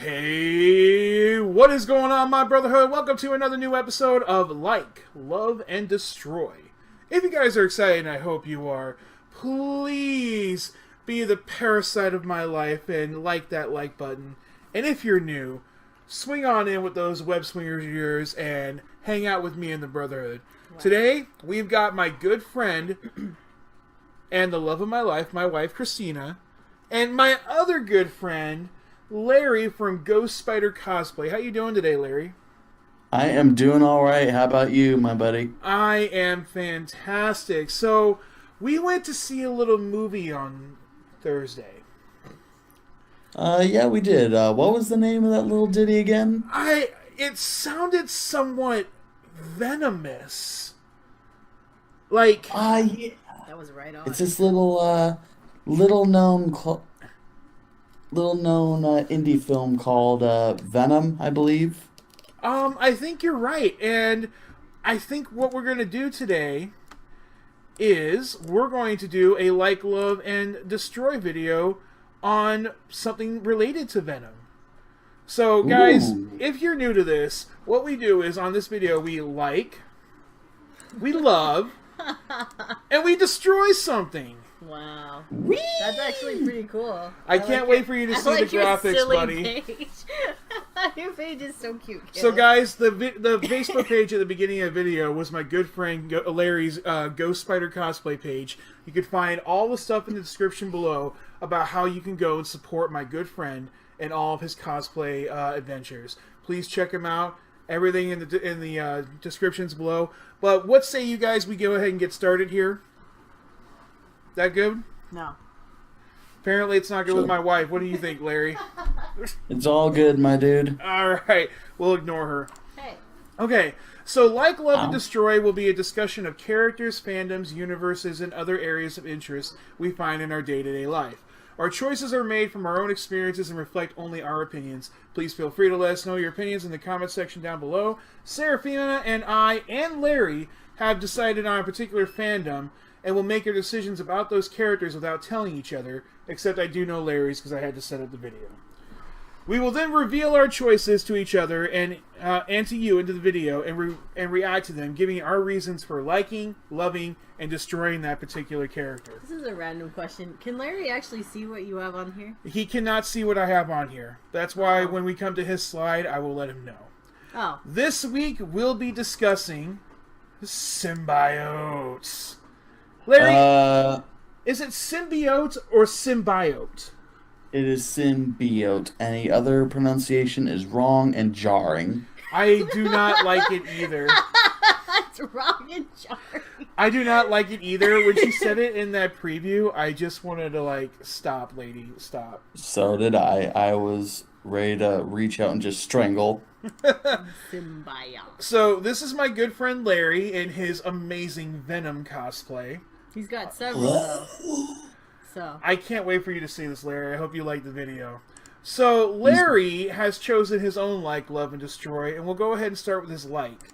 Hey, what is going on, my brotherhood? Welcome to another new episode of Like, Love, and Destroy. If you guys are excited, and I hope you are, please be the parasite of my life and like that like button. And if you're new, swing on in with those web swingers of yours and hang out with me in the brotherhood. Wow. Today, we've got my good friend and the love of my life, my wife, Christina, and my other good friend, Larry from Ghost Spider Cosplay. How you doing today, Larry? I am doing all right. How about you, my buddy? I am fantastic. So, we went to see a little movie on Thursday. Yeah, we did. What was the name of that little ditty again? It sounded somewhat venomous. Like, yeah. That was right on. It's this little known indie film called Venom, I believe. I think you're right, and I think what we're going to do today is we're going to do a Like, Love, and Destroy video on something related to Venom. So, guys, if you're new to this, what we do is on this video we like, we love, and we destroy something. Wow. Whee! That's actually pretty cool. I can't wait for you to see the graphics, silly buddy. Page. Your page is so cute, kid. So, guys, the Facebook page at the beginning of the video was my good friend Larry's Ghost Spider Cosplay page. You can find all the stuff in the description below about how you can go and support my good friend and all of his cosplay adventures. Please check him out. Everything in the descriptions below. But what say you guys we go ahead and get started here? That good? No. Apparently it's not good with my wife. What do you think, Larry? It's all good, my dude. Alright, we'll ignore her. Hey. Okay, so Like, Love, and Destroy will be a discussion of characters, fandoms, universes, and other areas of interest we find in our day-to-day life. Our choices are made from our own experiences and reflect only our opinions. Please feel free to let us know your opinions in the comment section down below. Serafina and I and Larry have decided on a particular fandom and will make our decisions about those characters without telling each other, except I do know Larry's because I had to set up the video. We will then reveal our choices to each other and to you into the video and react to them, giving our reasons for liking, loving, and destroying that particular character. This is a random question. Can Larry actually see what you have on here? He cannot see what I have on here. That's why when we come to his slide, I will let him know. Oh. This week, we'll be discussing Symbiotes. Larry, is it symbiote or symbiote? It is symbiote. Any other pronunciation is wrong and jarring. I do not like it either. It's wrong and jarring. I do not like it either. When she said it in that preview, I just wanted to, stop, lady, stop. So did I. I was ready to reach out and just strangle. Symbiote. So, this is my good friend Larry in his amazing Venom cosplay. He's got several, though. So. I can't wait for you to see this, Larry. I hope you like the video. So, Larry has chosen his own Like, Love, and Destroy, and we'll go ahead and start with his like.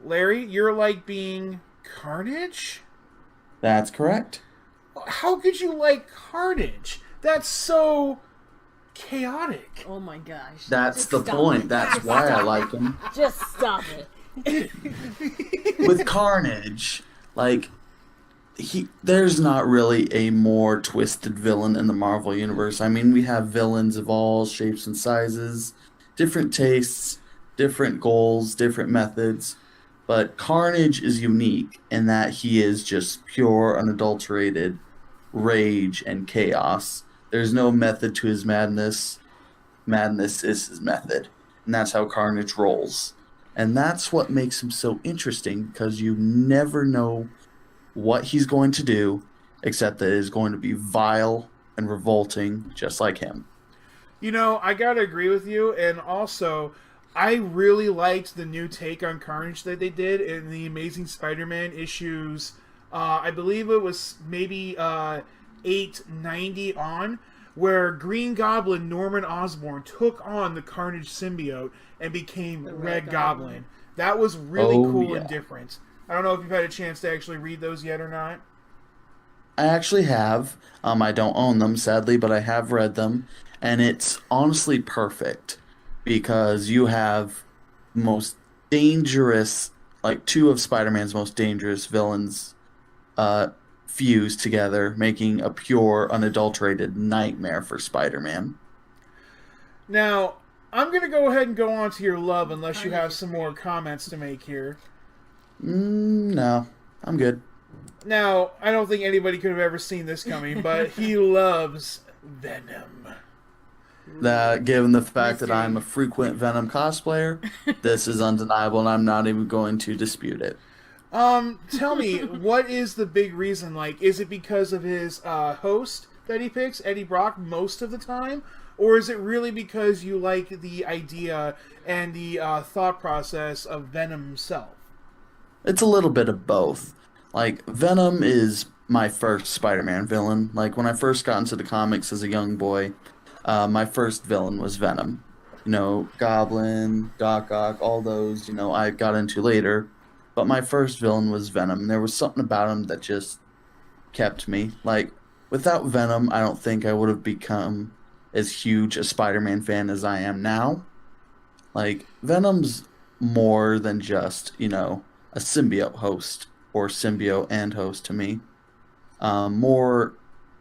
Larry, your like being Carnage? That's correct. How could you like Carnage? That's so chaotic. Oh my gosh. That's the point. That's why I like him. Just stop it. With Carnage, there's not really a more twisted villain in the Marvel Universe. I mean, we have villains of all shapes and sizes, different tastes, different goals, different methods. But Carnage is unique in that he is just pure, unadulterated rage and chaos. There's no method to his madness. Madness is his method. And that's how Carnage rolls. And that's what makes him so interesting, because you never know what he's going to do, except that it is going to be vile and revolting, just like him. You know, I gotta agree with you, and also, I really liked the new take on Carnage that they did in the Amazing Spider-Man issues, I believe it was maybe 890 on, where Green Goblin Norman Osborn took on the Carnage symbiote and became Red Goblin. That was really cool and different. I don't know if you've had a chance to actually read those yet or not. I actually have. I don't own them, sadly, but I have read them, and it's honestly perfect. because you have most dangerous, like two of Spider-Man's most dangerous villains uh, fused together, making a pure, unadulterated nightmare for Spider-Man. Now, I'm going to go ahead and go on to your love unless you Carnage have is some great. more comments to make here. No, I'm good. Now, I don't think anybody could have ever seen this coming, but he loves Venom. Given the fact that Mystery. I'm a frequent Venom cosplayer, this is undeniable, and I'm not even going to dispute it. Tell me, what is the big reason? Like, is it because of his host that he picks, Eddie Brock, most of the time? Or is it really because you like the idea and the thought process of Venom himself? It's a little bit of both. Like, Venom is my first Spider-Man villain. Like, when I first got into the comics as a young boy, my first villain was Venom. Goblin, Doc Ock, all those, I got into later. But my first villain was Venom. There was something about him that just kept me. Like, without Venom, I don't think I would have become as huge a Spider-Man fan as I am now. Like, Venom's more than just, a symbiote host or symbiote and host to me. More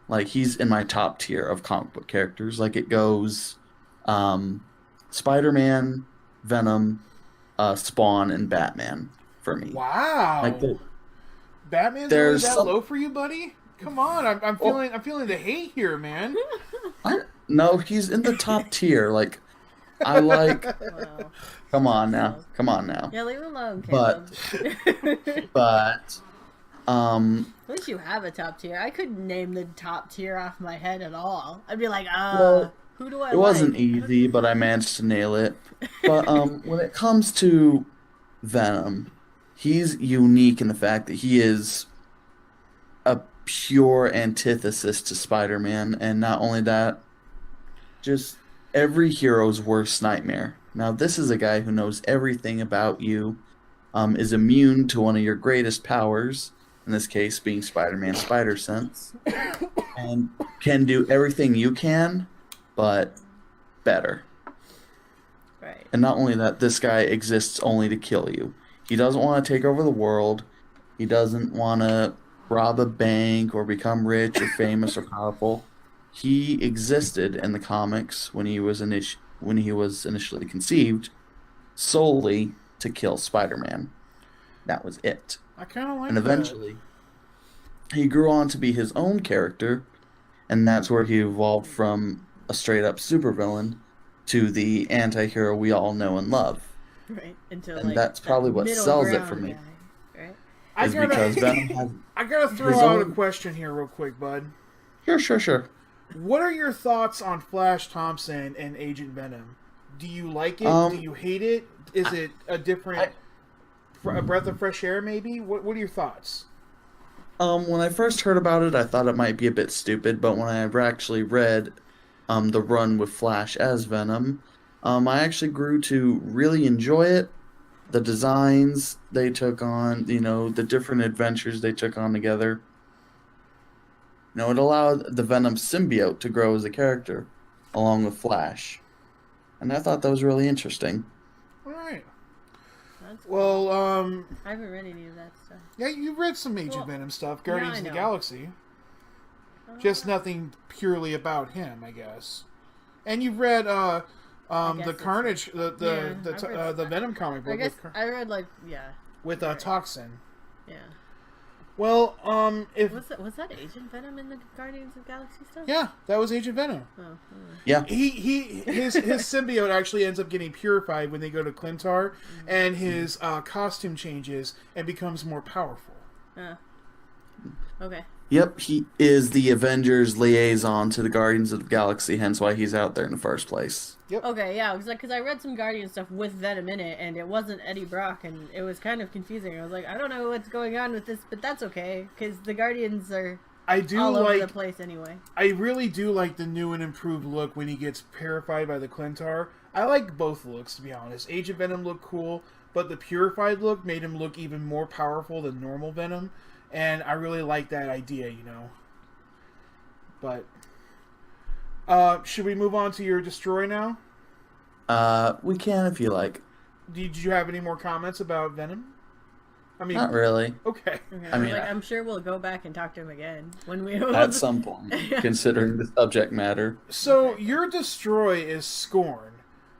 like he's in my top tier of comic book characters. Like it goes Spider-Man, Venom, Spawn, and Batman for me. Like Wow. Batman's really there's that some. low for you, buddy? Come on, I'm feeling the hate here, man. No, he's in the top tier. Like I like. Wow. Come on now. Come on now. Yeah, leave him alone, Caleb. But At least you have a top tier. I couldn't name the top tier off my head at all. I'd be like, well, who do I it wasn't like? easy, but I managed to nail it. But when it comes to Venom, he's unique in the fact that he is a pure antithesis to Spider-Man, and not only that, just every hero's worst nightmare. Now, this is a guy who knows everything about you, is immune to one of your greatest powers, in this case being Spider-Man's spider sense, and can do everything you can, but better. Right. And not only that, this guy exists only to kill you. He doesn't want to take over the world. He doesn't want to rob a bank or become rich or famous or powerful. He existed in the comics when he was initially conceived solely to kill Spider-Man. That was it. I kind of like And that. eventually, he grew on to be his own character, and that's where he evolved from a straight-up supervillain to the anti-hero we all know and love. Right. Until And like that's that probably what middle sells it ground for me. guy, right? I Is because Venom has... gotta throw his out a own- question here, real quick, bud. Sure. What are your thoughts on Flash Thompson and Agent Venom? Do you like it? Do you hate it? Is it a different, a breath of fresh air? Maybe. What are your thoughts? When I first heard about it, I thought it might be a bit stupid, but when I actually read the run with Flash as Venom, I actually grew to really enjoy it. The designs they took on, the different adventures they took on together. It allowed the Venom symbiote to grow as a character, along with Flash. And I thought that was really interesting. All right. That's Well, I haven't read any of that stuff. yeah, you've read some Agent Well, Venom stuff, yeah, Guardians I of the know. Galaxy. Just nothing purely about him, I guess. And you've read guess the that's Carnage, Yeah, I've read the Venom comic I book guess I read like with Toxin. yeah. Well, if Was that Agent Venom in the Guardians of the Galaxy stuff? yeah, that was Agent Venom. Oh. Yeah. His symbiote actually ends up getting purified when they go to Clintar, and his costume changes and becomes more powerful. Okay. Yep, he is the Avengers liaison to the Guardians of the Galaxy, hence why he's out there in the first place. Okay, yeah, because I read some Guardian stuff with Venom in it, and it wasn't Eddie Brock, and it was kind of confusing. I was like, I don't know what's going on with this, but that's okay, because the Guardians are I do all over the like. place anyway. I really do like the new and improved look when he gets purified by the Clintar. I like both looks, to be honest. Agent Venom looked cool, but the purified look made him look even more powerful than normal Venom, and I really like that idea, But should we move on to your Destroy now? We can if you like. Did you have any more comments about Venom? I mean, Not really. Okay. Okay, I mean, I'm sure we'll go back and talk to him again when we at some point, considering the subject matter. So your destroy is Scorn.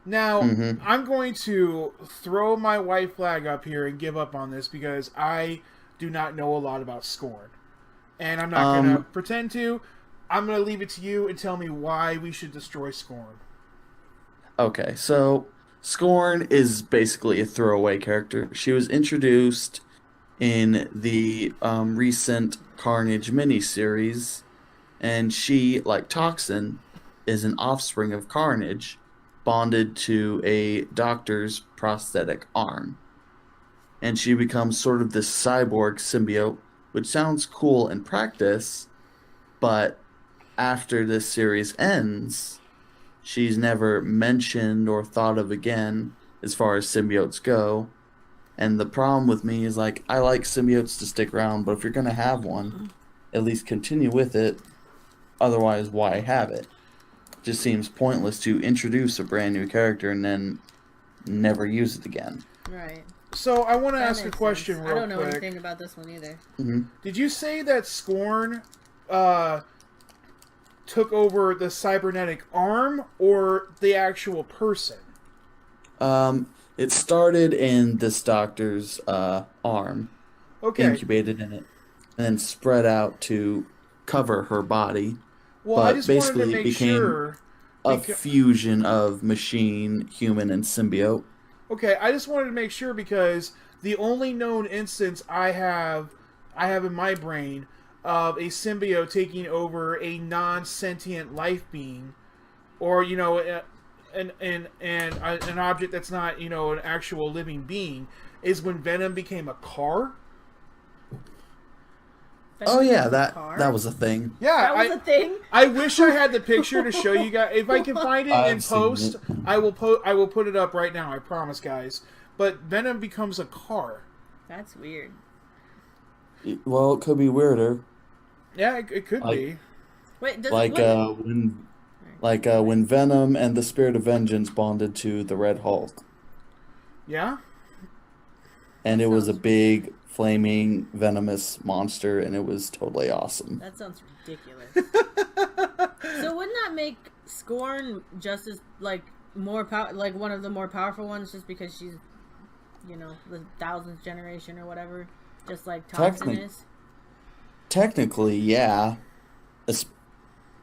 Now, I'm going to throw my white flag up here and give up on this because I do not know a lot about Scorn. And I'm not going to pretend to. I'm going to leave it to you and tell me why we should destroy Scorn. Okay, so Scorn is basically a throwaway character. She was introduced in the recent Carnage miniseries, and she, like Toxin, is an offspring of Carnage, bonded to a doctor's prosthetic arm. And she becomes sort of this cyborg symbiote, which sounds cool in practice, but after this series ends, she's never mentioned or thought of again as far as symbiotes go. And the problem with me is, like, I like symbiotes to stick around, but if you're going to have one, at least continue with it. Otherwise, why have it? Just seems pointless to introduce a brand new character and then never use it again. Right. So I want to ask a question real quick. I don't know anything about this one either. Did you say that Scorn took over the cybernetic arm or the actual person? It started in this doctor's arm, incubated in it, and then spread out to cover her body. Well, but I just basically wanted to make it became sure a fusion of machine, human, and symbiote. Okay, I just wanted to make sure because the only known instance I have in my brain of a symbiote taking over a non-sentient life being, or an object that's not an actual living being, is when Venom became a car. Oh yeah, that was a thing. Yeah, that was a thing. I wish I had the picture to show you guys. If I can find it in post, I will put it up right now. I promise, guys. But Venom becomes a car. That's weird. Well, it could be weirder. Yeah, it could be. Wait, when Venom and the Spirit of Vengeance bonded to the Red Hulk. Yeah. And it was a big, flaming, venomous monster, and it was totally awesome. That sounds ridiculous. So wouldn't that make Scorn just as more one of the more powerful ones, just because she's, the 1000th generation or whatever, just like Toxin is? Technically, yeah.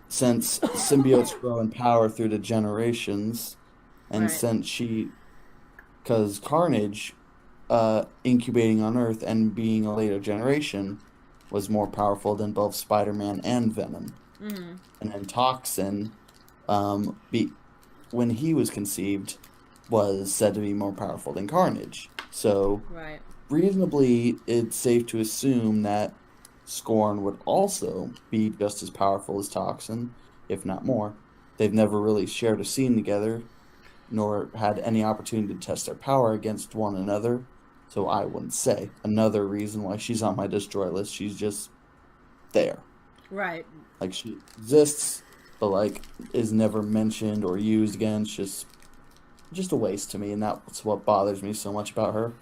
Since symbiotes grow in power through the generations, and because Carnage, incubating on Earth and being a later generation, was more powerful than both Spider-Man and Venom. Mm-hmm. And then Toxin, when he was conceived, was said to be more powerful than Carnage. So, reasonably, it's safe to assume that Scorn would also be just as powerful as Toxin, if not more. They've never really shared a scene together, nor had any opportunity to test their power against one another. So I wouldn't say. Another reason why she's on my destroy list, she's just there. Right. Like, she exists, but is never mentioned or used again. It's just a waste to me, and that's what bothers me so much about her.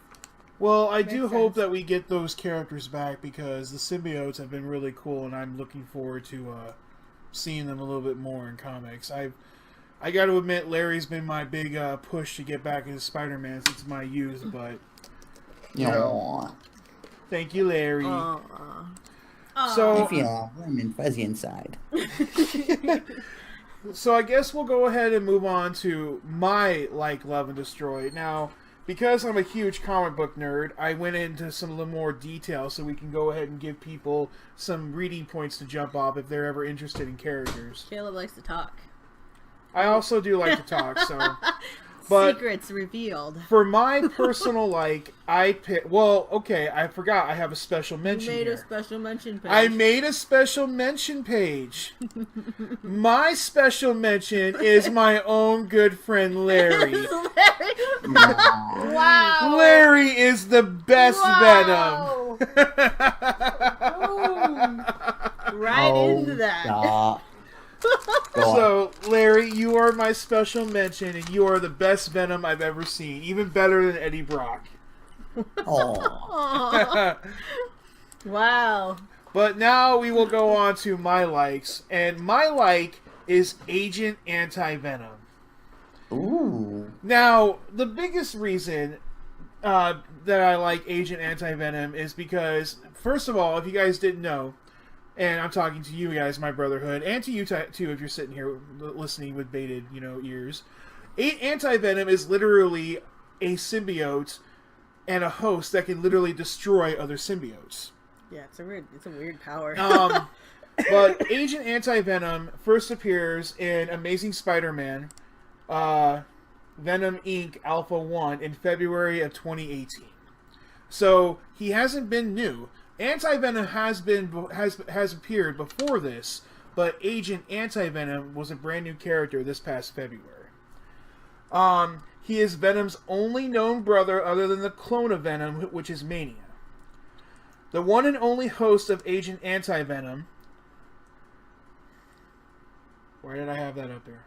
Well, I do hope that we get those characters back because the symbiotes have been really cool, and I'm looking forward to seeing them a little bit more in comics. I got to admit, Larry's been my big push to get back into Spider-Man since my youth, but thank you, Larry. So I feel warm and fuzzy inside. So I guess we'll go ahead and move on to my Love, and Destroy. Now, because I'm a huge comic book nerd, I went into some little more detail so we can go ahead and give people some reading points to jump off if they're ever interested in characters. Caleb likes to talk. I also do like to talk, so... But secrets revealed. For my personal I picked... Well, okay, I forgot I have a special mention You made here. a special mention page. I made a special mention page. My special mention is my own good friend Larry. Wow. Larry is the best Wow. Venom. Boom. Right into that. So, Larry, you are my special mention, and you are the best Venom I've ever seen. Even better than Eddie Brock. Aww. Wow. But now we will go on to my likes. And my like is Agent Anti-Venom. Ooh. Now, the biggest reason that I like Agent Anti-Venom is because, first of all, if you guys didn't know, and I'm talking to you guys, my brotherhood, and to you too, if you're sitting here listening with bated, ears, Anti-Venom is literally a symbiote and a host that can literally destroy other symbiotes. Yeah, it's a weird power. But Agent Anti-Venom first appears in Amazing Spider-Man, Venom Inc. Alpha 1 in February of 2018. So he hasn't been new. Anti-Venom has appeared before this, but Agent Anti-Venom was a brand new character this past February. He is Venom's only known brother other than the clone of Venom, which is Mania. The one and only host of Agent Anti-Venom. Why did I have that up there?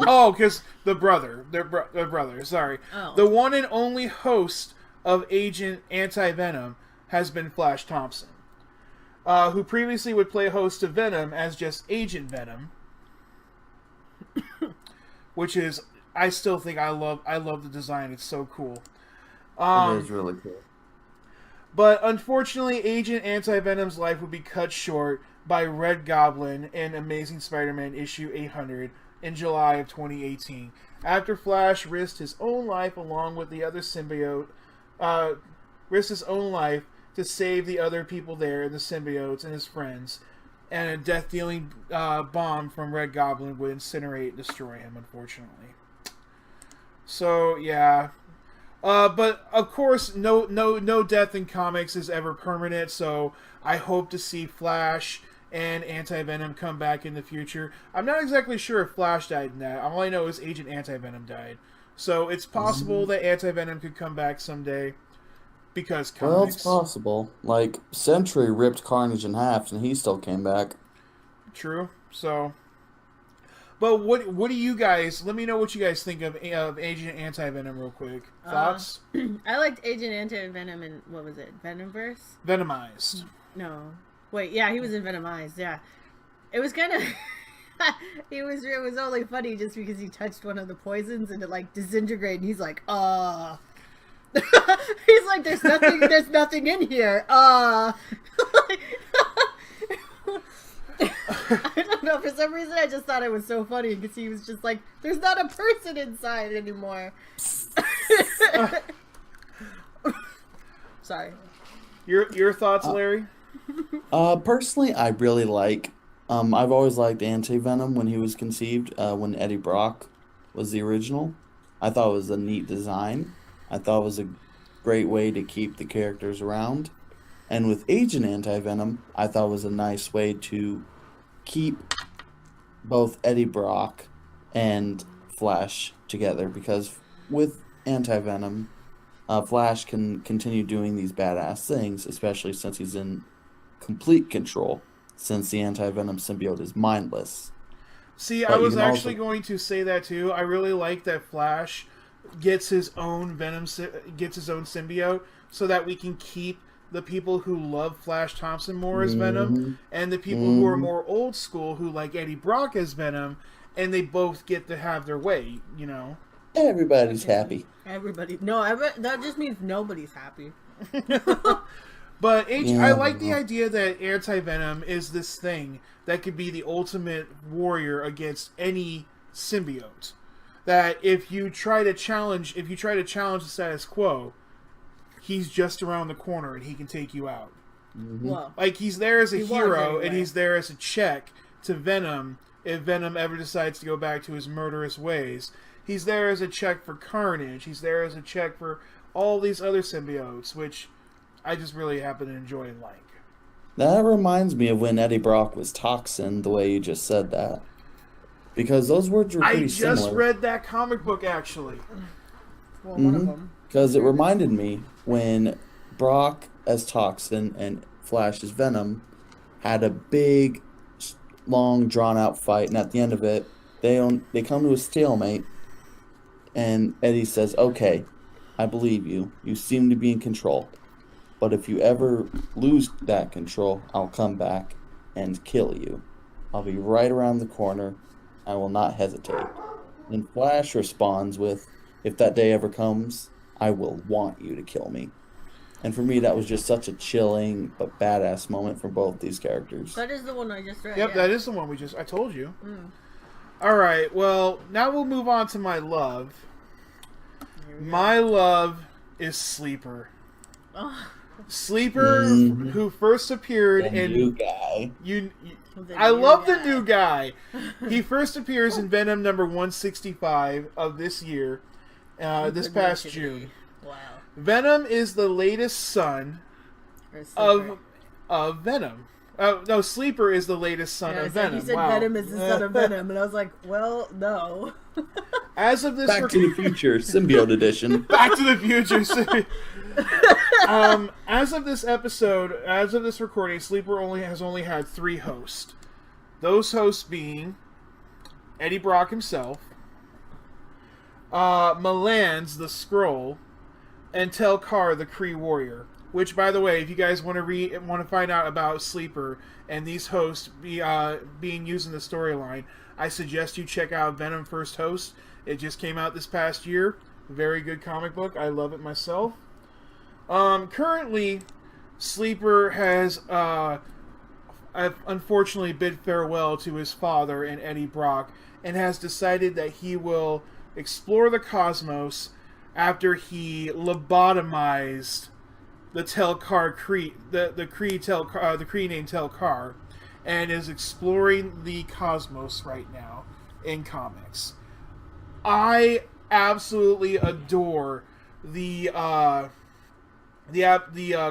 Oh, because the brother. Their brother, sorry. Oh. The one and only host of Agent Anti-Venom has been Flash Thompson, who previously would play host of Venom as just Agent Venom. Which is, I still think I love the design. It's so cool. It is really cool. But unfortunately, Agent Anti-Venom's life would be cut short by Red Goblin in Amazing Spider-Man issue 800 in July of 2018. After Flash risked his own life along with the other symbiote, risked his own life to save the other people there, the symbiotes and his friends, and a death-dealing bomb from Red Goblin would incinerate and destroy him, unfortunately. So, yeah. But of course, no death in comics is ever permanent. So I hope to see Flash and Anti-Venom come back in the future. I'm not exactly sure if Flash died in that. All I know is Agent Anti-Venom died. So it's possible that Anti-Venom could come back someday because comics. Well, it's possible. Like Sentry ripped Carnage in half, and he still came back. True. So. But what do you guys? Let me know what you guys think of Agent Anti-Venom real quick. Thoughts? I liked Agent Anti-Venom in, what was it, Venomverse? Venomized. No, wait, yeah, he was in Venomized. Yeah, it was kind of. It was only funny just because he touched one of the poisons and it like disintegrated. And he's like, he's like, there's nothing in here. I don't know, for some reason I just thought it was so funny because he was just like, there's not a person inside anymore. Sorry. Your thoughts, Larry? Personally, I really like. I've always liked Anti-Venom when he was conceived. When Eddie Brock was the original, I thought it was a neat design. I thought it was a great way to keep the characters around. And with Agent Anti-Venom, I thought it was a nice way to keep both Eddie Brock and Flash together, because with Anti-Venom, Flash can continue doing these badass things, especially since he's in complete control, since the Anti-Venom symbiote is mindless. See, I was actually going to say that too. I really like that Flash gets his own symbiote, so that we can keep the people who love Flash Thompson more as Venom, and the people who are more old school who like Eddie Brock as Venom, and they both get to have their way, Everybody's happy. Everybody. No, that just means nobody's happy. But I like the idea that Anti-Venom is this thing that could be the ultimate warrior against any symbiote. That if you try to challenge the status quo, he's just around the corner and he can take you out. Well, like he's there as a hero anyway. and he's there as a check to Venom if Venom ever decides to go back to his murderous ways. He's there as a check for Carnage. He's there as a check for all these other symbiotes, which I just really happen to enjoy and like. That reminds me of when Eddie Brock was Toxin, the way you just said that. Because those words were pretty similar. I just read that comic book, actually. Well, one of them. Because it reminded me when Brock as Toxin and Flash as Venom, had a big, long, drawn-out fight, and at the end of it, they come to a stalemate, and Eddie says, "Okay, I believe you. You seem to be in control. But if you ever lose that control, I'll come back and kill you. I'll be right around the corner. I will not hesitate." And Flash responds with, "If that day ever comes, I will want you to kill me." And for me, that was just such a chilling but badass moment for both these characters. That is the one I just read. Yep, yeah. that is the one I told you. All right, well, now we'll move on to my love. My love is Sleeper. Oh. Sleeper, who first appeared The in new guy. I love the new guy. He first appears in Venom number 165 of this year, this past June. Wow. Venom is the latest son of Venom. No, Sleeper is the latest son of Venom. He said Venom is the son of Venom, and I was like, well, no. As of this Back to the Future, Symbiote Edition. Back to the Future. As of this episode, as of this recording, Sleeper has only had 3 hosts. Those hosts being Eddie Brock himself, Malans the Skrull, and Tel-Kar the Kree Warrior. Which, by the way, if you guys want to find out about Sleeper and these hosts being used in the storyline, I suggest you check out Venom First Host. It just came out this past year. Very good comic book. I love it myself. Currently, Sleeper has unfortunately bid farewell to his father and Eddie Brock, and has decided that he will explore the cosmos after he lobotomized the Tel-Kar Kree, the Kree named Tel-Kar, and is exploring the cosmos right now in comics. I absolutely adore the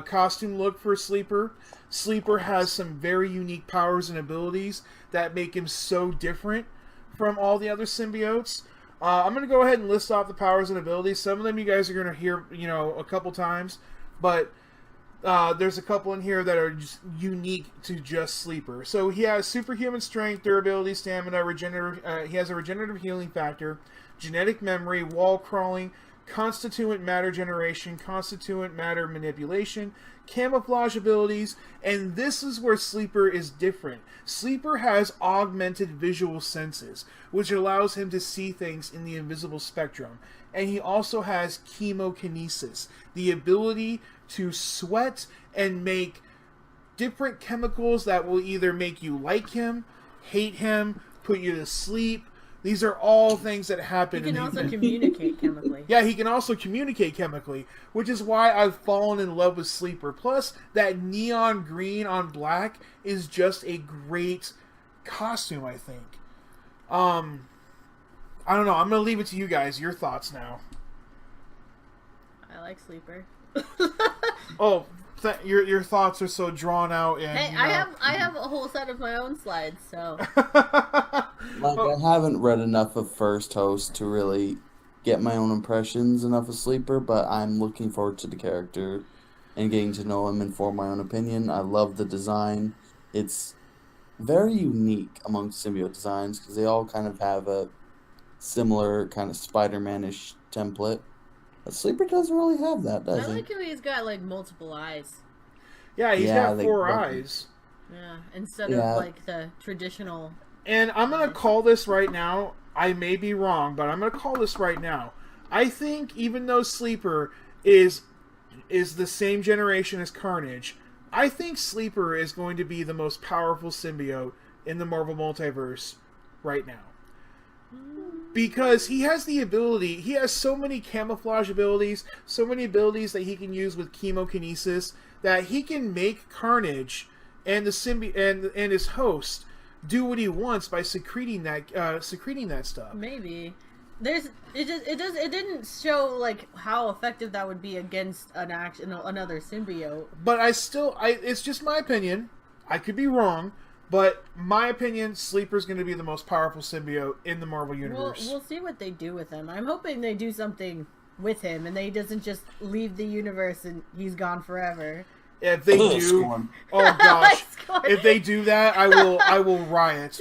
costume look for Sleeper. Sleeper has some very unique powers and abilities that make him so different from all the other symbiotes. I'm going to go ahead and list off the powers and abilities. Some of them you guys are going to hear, a couple times, but there's a couple in here that are just unique to just Sleeper. So he has superhuman strength, durability, stamina, he has a regenerative healing factor, genetic memory, wall crawling, constituent matter generation, constituent matter manipulation, camouflage abilities, and this is where Sleeper is different. Sleeper has augmented visual senses, which allows him to see things in the invisible spectrum. And he also has chemokinesis, the ability to sweat and make different chemicals that will either make you like him, hate him, put you to sleep. These are all things that happen. He can also communicate chemically. Yeah, he can also communicate chemically, which is why I've fallen in love with Sleeper. Plus, that neon green on black is just a great costume, I think. I don't know. I'm going to leave it to you guys. Your thoughts now. I like Sleeper. Oh, your thoughts are so drawn out. And, hey, I have a whole set of my own slides, so. I haven't read enough of First Host to really get my own impressions enough of Sleeper, but I'm looking forward to the character and getting to know him and form my own opinion. I love the design. It's very unique amongst symbiote designs because they all kind of have a similar kind of Spider-Man-ish template. But Sleeper doesn't really have that, does he? I like how he's got, multiple eyes. Yeah, he's got 4 eyes. Yeah, instead of, the traditional... And I'm going to call this right now. I may be wrong, but I'm going to call this right now. I think even though Sleeper is the same generation as Carnage, I think Sleeper is going to be the most powerful symbiote in the Marvel Multiverse right now. Because he has the ability, he has so many camouflage abilities, so many abilities that he can use with chemokinesis, that he can make Carnage and the and his host do what he wants by secreting that stuff. Maybe. It didn't show how effective that would be against another symbiote. But it's just my opinion. I could be wrong, but my opinion, Sleeper's going to be the most powerful symbiote in the Marvel Universe. We'll see what they do with him. I'm hoping they do something with him and they doesn't just leave the universe and he's gone forever. If they do, Scorn. oh gosh, Scorn. if they do that, I will riot.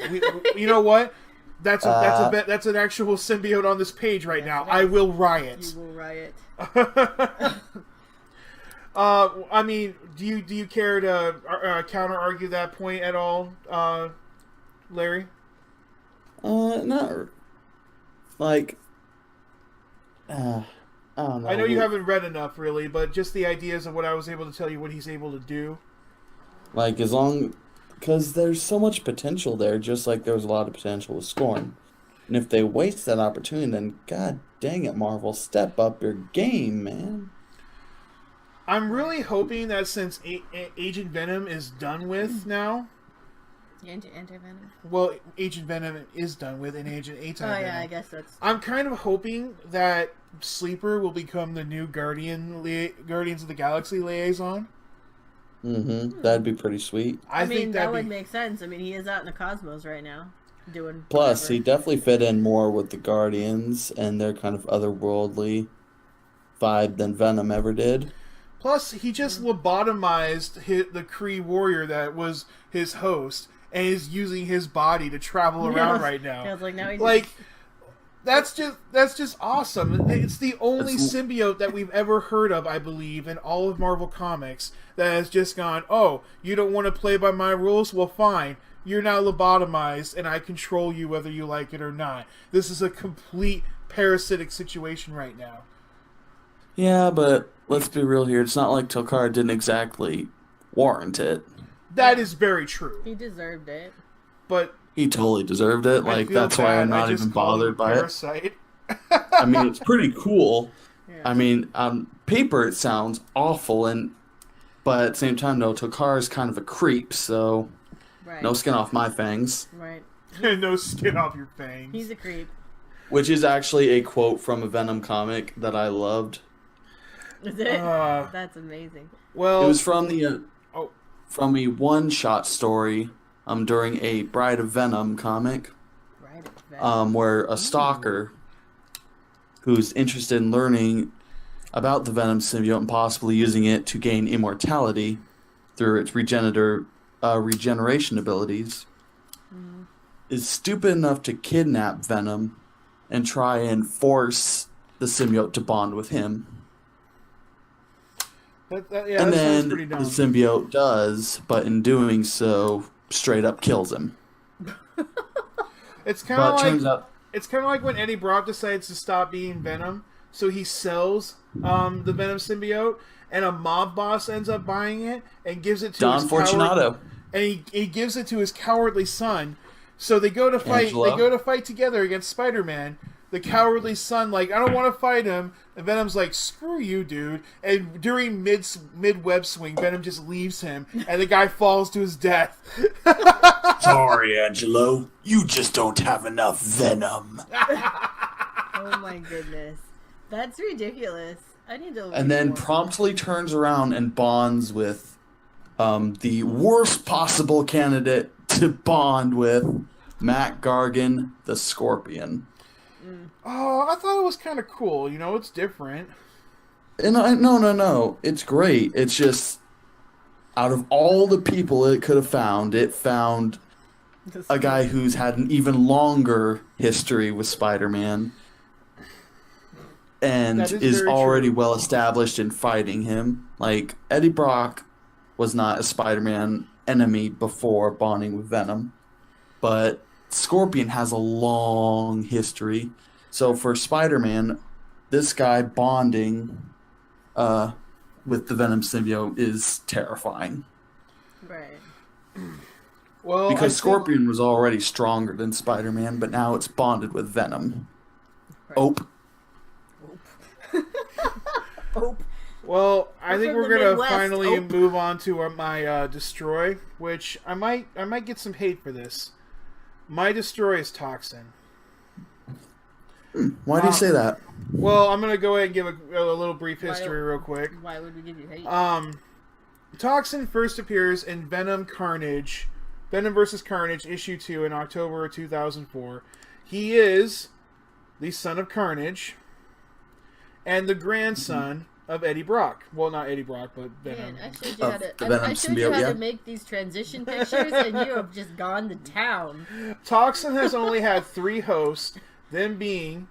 You know what? That's an actual symbiote on this page right now. I will riot. You will riot. I mean, do you care to counter argue that point at all, Larry? No. Like, I don't know. I know you haven't read enough, really, but just the ideas of what I was able to tell you, what he's able to do. Like, because there's so much potential there, just like there was a lot of potential with Scorn. And if they waste that opportunity, then god dang it, Marvel, step up your game, man. I'm really hoping that since Agent Venom is done with now... Anti-Venom? Well, Agent Venom is done with, and Agent Anti-Venom. Oh, yeah, I guess that's... I'm kind of hoping that Sleeper will become the new Guardians of the Galaxy liaison. Mm-hmm. That'd be pretty sweet. I mean, that would make sense. I mean, he is out in the cosmos right now, doing Plus, whatever. he dedefinitely fit in more with the Guardians and their kind of otherworldly vibe than Venom ever did. Plus, he just lobotomized the Kree warrior that was his host, and is using his body to travel around right now. Yeah, like, now he's that's just awesome. It's the only symbiote that we've ever heard of, I believe, in all of Marvel Comics that has just gone, oh, you don't want to play by my rules? Well, fine. You're now lobotomized, and I control you whether you like it or not. This is a complete parasitic situation right now. Yeah, but let's be real here. It's not like Tokar didn't exactly warrant it. That is very true. He deserved it. But he totally deserved it. Like, that's why I'm not even bothered by it. I mean, it's pretty cool. Yeah. I mean, on paper it sounds awful, but at the same time, no, Tokar is kind of a creep, so no skin off my fangs. Right. No skin off your fangs. He's a creep. Which is actually a quote from a Venom comic that I loved. Is it? That's amazing. Well, it was from from a one-shot story during a Bride of Venom comic. Bride of Venom. Where a stalker who's interested in learning about the Venom symbiote and possibly using it to gain immortality through its regeneration abilities is stupid enough to kidnap Venom and try and force the symbiote to bond with him. And then the symbiote does, but in doing so, straight up kills him. It's kind of like when Eddie Brock decides to stop being Venom, so he sells the Venom symbiote, and a mob boss ends up buying it and gives it to Don Fortunato. And he gives it to his cowardly son. So they go to fight. Angelo. They go to fight together against Spider-Man. The cowardly son, like, I don't want to fight him. And Venom's like, screw you, dude. And during mid-web swing, Venom just leaves him, and the guy falls to his death. Sorry, Angelo. You just don't have enough venom. Oh my goodness. That's ridiculous. I need to... And then promptly turns around and bonds with the worst possible candidate to bond with, Matt Gargan, the Scorpion. Oh, I thought it was kind of cool. You know, it's different. And no. It's great. It's just, out of all the people it could have found, it found a guy who's had an even longer history with Spider-Man and is already well established in fighting him. Like, Eddie Brock was not a Spider-Man enemy before bonding with Venom, but Scorpion has a long history. So for Spider-Man, this guy bonding with the Venom symbiote is terrifying. Right. Well, because Scorpion was already stronger than Spider-Man, but now it's bonded with Venom. Right. Ope. Ope. Well, I think we're gonna finally move on to my destroy, which I might get some hate for this. My destroy is Toxin. Why do you say that? Well, I'm gonna go ahead and give a little brief history real quick. Why would we give you hate? Toxin first appears in Venom vs. Carnage issue 2 in October of 2004. He is the son of Carnage and the grandson of Eddie Brock. Well, not Eddie Brock, but Venom. Man, I showed you how to. The Venom I showed you how symbiote, to make these transition pictures, and you have just gone to town. Toxin has only had 3 hosts, them being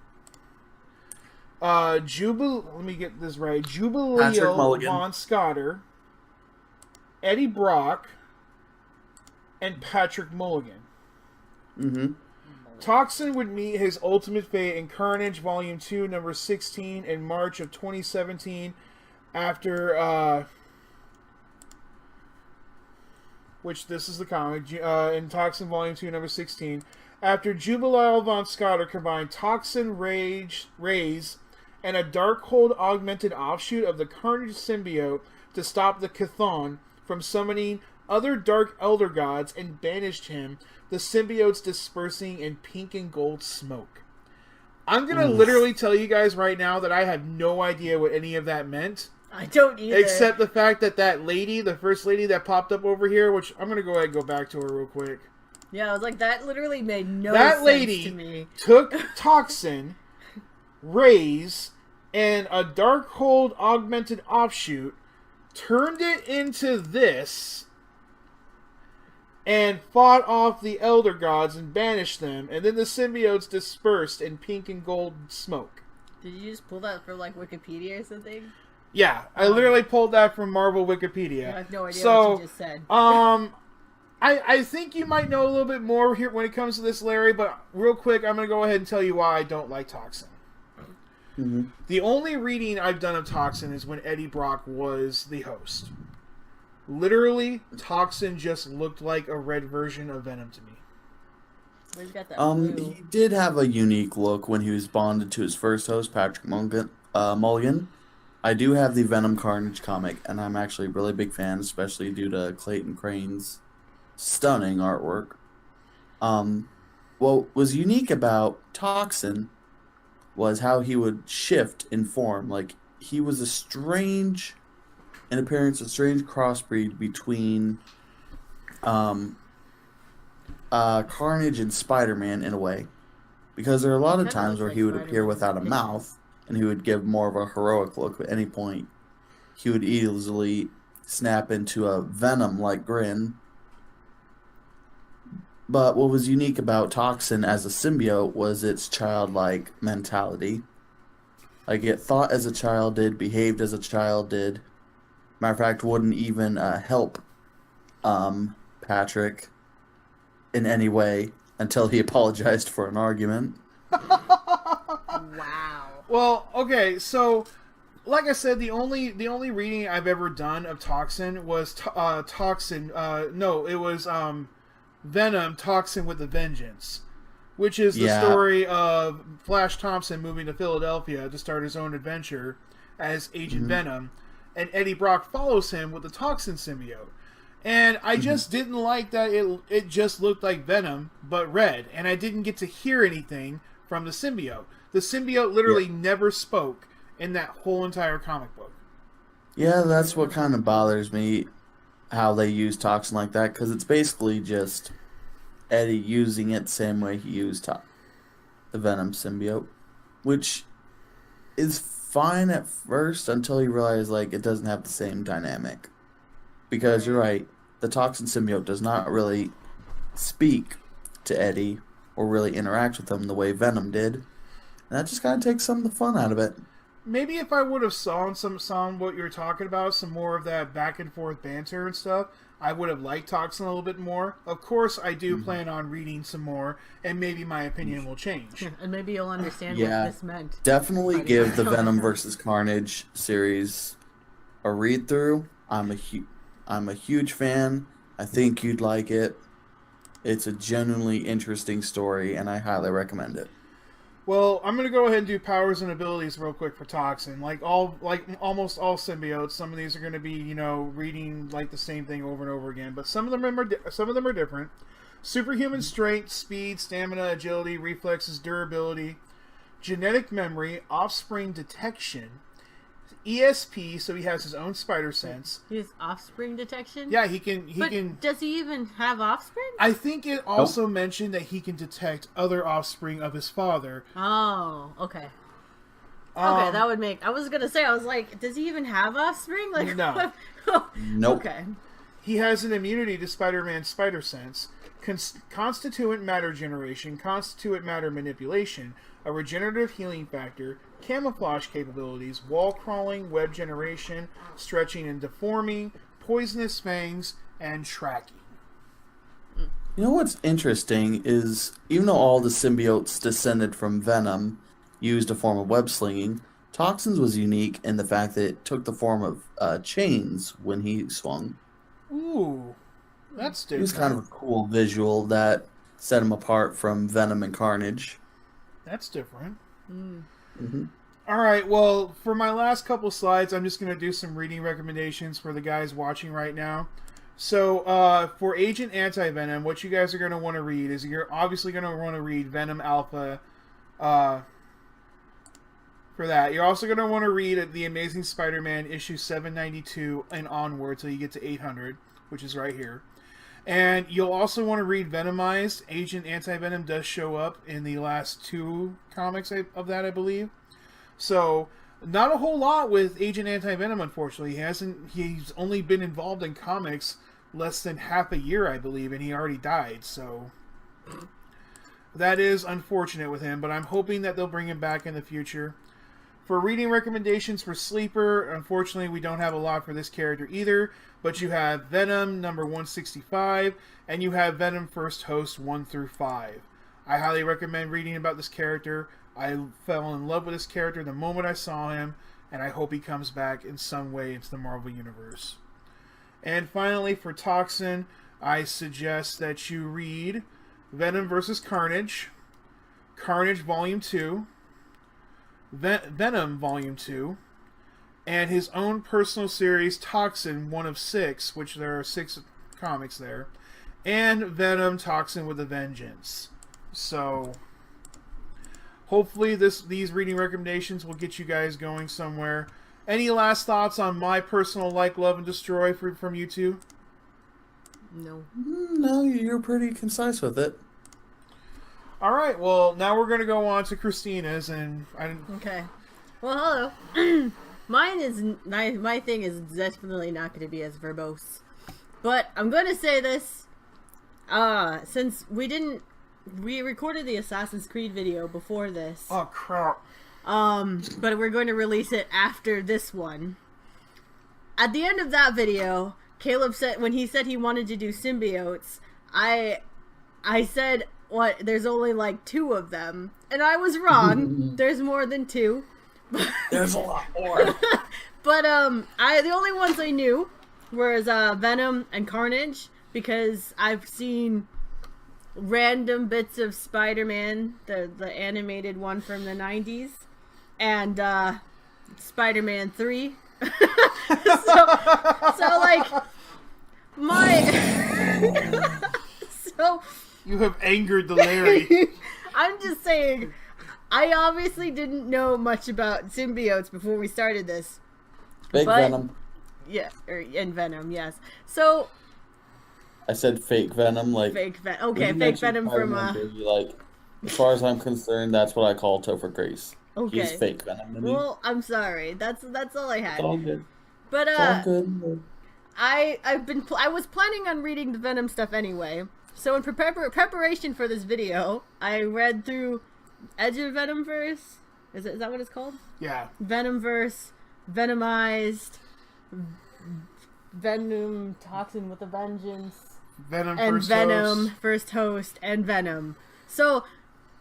let me get this right. Jubileo Von Scotter, Eddie Brock, and Patrick Mulligan. Mm-hmm. Toxin would meet his ultimate fate in Carnage Volume 2, number 16, in March of 2017, after, which this is the comic, in Toxin Volume 2, number 16, after Jubileo Von Scotter combined Toxin Rays and a Darkhold augmented offshoot of the Carnage symbiote to stop the Chthon from summoning other Dark Elder Gods and banished him, the symbiotes dispersing in pink and gold smoke. I'm going to literally tell you guys right now that I have no idea what any of that meant. I don't either. Except the fact that that lady, the first lady that popped up over here, which I'm going to go ahead and go back to her real quick. Yeah, I was like, that literally made no sense to me. That lady took Toxin, Rays, and a Darkhold augmented offshoot, turned it into this, and fought off the Elder Gods and banished them, and then the symbiotes dispersed in pink and gold smoke. Did you just pull that from, like, Wikipedia or something? Yeah, I literally pulled that from Marvel Wikipedia. I have no idea what you just said. I think you might know a little bit more here when it comes to this, Larry, but real quick, I'm going to go ahead and tell you why I don't like Toxin. Mm-hmm. The only reading I've done of Toxin is when Eddie Brock was the host. Literally, Toxin just looked like a red version of Venom to me. He's got that blue. He did have a unique look when he was bonded to his first host, Patrick Mulligan. I do have the Venom Carnage comic, and I'm actually a really big fan, especially due to Clayton Crane's stunning artwork. What was unique about Toxin was how he would shift in form. Like, he was a strange crossbreed between Carnage and Spider-Man in a way. Because there are a lot of times where he would appear without a mouth, and he would give more of a heroic look at any point. He would easily snap into a Venom-like grin. But what was unique about Toxin as a symbiote was its childlike mentality. Like, it thought as a child did, behaved as a child did. Matter of fact, wouldn't even help Patrick in any way until he apologized for an argument. Wow. Well, okay, so like I said, the only reading I've ever done of Toxin was Venom Toxin with a Vengeance, which is the story of Flash Thompson moving to Philadelphia to start his own adventure as Agent Venom, and Eddie Brock follows him with the Toxin symbiote. And I just didn't like that it just looked like Venom, but red, and I didn't get to hear anything from the symbiote. The symbiote literally never spoke in that whole entire comic book. Yeah, that's what kind of bothers me, how they use Toxin like that, because it's basically just Eddie using it the same way he used the Venom symbiote, which is fine at first until you realize, like, it doesn't have the same dynamic. Because you're right, the Toxin symbiote does not really speak to Eddie or really interact with him the way Venom did. And that just kind of takes some of the fun out of it. Maybe if I would have saw what you were talking about, some more of that back and forth banter and stuff, I would have liked Toxin a little bit more. Of course, I do plan on reading some more, and maybe my opinion will change. And maybe you'll understand what this meant. Definitely give the Venom vs. Carnage series a read through. I'm a huge fan. I think you'd like it. It's a genuinely interesting story, and I highly recommend it. Well, I'm going to go ahead and do powers and abilities real quick for Toxin. Like almost all symbiotes, some of these are going to be, reading like the same thing over and over again, but some of them are different. Superhuman strength, speed, stamina, agility, reflexes, durability, genetic memory, offspring detection, ESP, so he has his own spider sense. He has offspring detection? Yeah, he can. Does he even have offspring? I think it also mentioned that he can detect other offspring of his father. Oh, okay. Okay, that would make... I was gonna say, I was like, does he even have offspring? Like, no. Nope. Okay. He has an immunity to Spider-Man's spider sense, constituent matter generation, constituent matter manipulation, a regenerative healing factor, camouflage capabilities, wall crawling, web generation, stretching and deforming, poisonous fangs, and tracking. You know what's interesting is, even though all the symbiotes descended from Venom used a form of web slinging, Toxins was unique in the fact that it took the form of chains when he swung. Ooh, that's different. It was kind of a cool visual that set him apart from Venom and Carnage. That's different. Mm-hmm. All right, well, for my last couple slides, I'm just going to do some reading recommendations for the guys watching right now. So, for Agent Anti-Venom, what you guys are going to want to read is you're obviously going to want to read Venom Alpha for that. You're also going to want to read The Amazing Spider-Man issue 792 and onward till you get to 800, which is right here. And you'll also want to read Venomized. Agent Anti-Venom does show up in the last 2 comics of that, I believe. So, not a whole lot with Agent Anti-Venom, unfortunately. He's only been involved in comics less than half a year, I believe, and he already died, so that is unfortunate with him, but I'm hoping that they'll bring him back in the future. For reading recommendations for Sleeper, unfortunately, we don't have a lot for this character either, but you have Venom number 165, and you have Venom First Host 1 through 5. I highly recommend reading about this character. I fell in love with this character the moment I saw him, and I hope he comes back in some way into the Marvel Universe. And finally, for Toxin, I suggest that you read Venom vs. Carnage, Carnage Volume 2, Venom Volume 2, and his own personal series, Toxin, 1 of 6, which there are 6 comics there, and Venom Toxin with a Vengeance. So, hopefully these reading recommendations will get you guys going somewhere. Any last thoughts on my personal Like, Love, and Destroy from you two? No. No, you're pretty concise with it. All right, well, now we're going to go on to Christina's, and Okay. Well, hello. My thing is definitely not going to be as verbose. But I'm going to say this, since we recorded the Assassin's Creed video before this. Oh, crap. But we're going to release it after this one. At the end of that video, Caleb said, when he said he wanted to do symbiotes, I said, what, there's only like 2 of them. And I was wrong. There's more than 2. There's a lot more. But, the only ones I knew was, Venom and Carnage, because I've seen random bits of Spider-Man, the animated one from the 90s, and Spider-Man 3. so like so You have angered the Larry. I'm just saying, I obviously didn't know much about symbiotes before we started this. Fake Venom. Yeah, and Venom, yes. So I said fake Venom, like fake Venom. Okay, fake Venom from like, as far as I'm concerned, that's what I call Topher Grace. Okay. He's fake Venom to me. Well, I'm sorry. That's all I had. It's all good. But It's all good. I was planning on reading the Venom stuff anyway. So in preparation for this video, I read through Edge of Venomverse. Is that what it's called? Yeah. Venomverse, Venomized, Venom Toxin with a Vengeance, Venom and First Venom Host. First Host, and Venom. So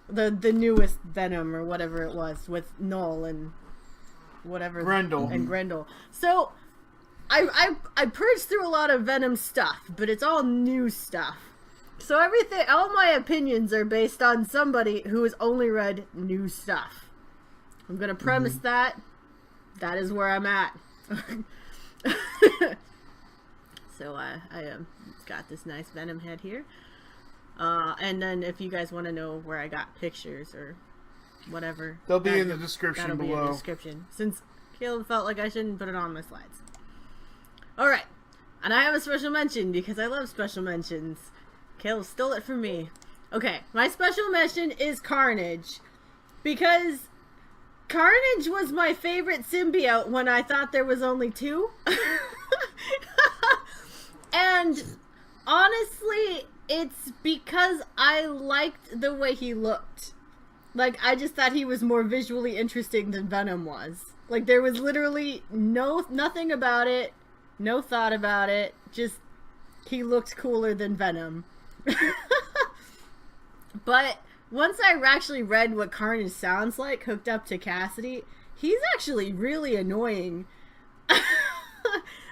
the newest Venom or whatever it was with Null and whatever Grendel. and Grendel. So I purged through a lot of Venom stuff, but it's all new stuff. So all my opinions are based on somebody who has only read new stuff. I'm gonna premise that is where I'm at. So I got this nice Venom head here. And then if you guys want to know where I got pictures or whatever, They'll be in the description that'll below. be in the description. Since Caleb felt like I shouldn't put it on my slides. Alright. And I have a special mention because I love special mentions. Caleb stole it from me. Okay, my special mention is Carnage. Because Carnage was my favorite symbiote when I thought there was only two. And honestly, it's because I liked the way he looked. Like, I just thought he was more visually interesting than Venom was. Like, there was literally nothing about it, no thought about it, just he looked cooler than Venom. But once I actually read what Carnage sounds like hooked up to Cassidy, he's actually really annoying.